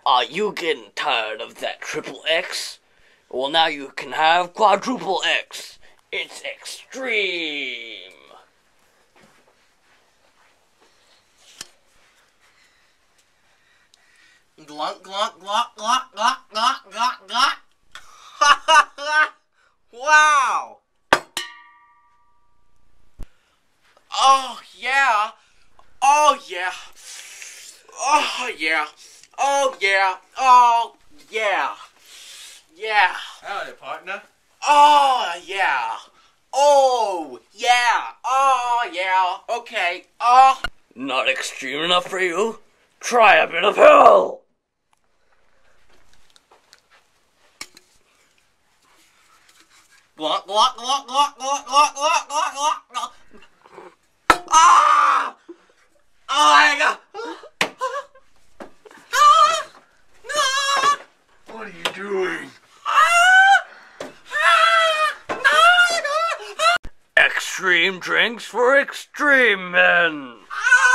Are you getting tired of that triple X? Well, now you can have quadruple X. It's extreme. Glunk, glunk, glunk, glunk, glunk, glunk, glunk, glunk. Ha ha ha! Wow! Oh yeah! Oh yeah! Oh yeah! Oh yeah! Oh yeah! Yeah! Howdy, partner. Oh yeah! Oh yeah! Oh yeah! Okay. Oh. Not extreme enough for you? Try a bit of hell! Glunk, glunk, glunk, glunk, glunk, glunk, glunk, glunk, glunk, glunk. Ah! Oh my god! What are you doing? Extreme drinks for extreme men! Ah!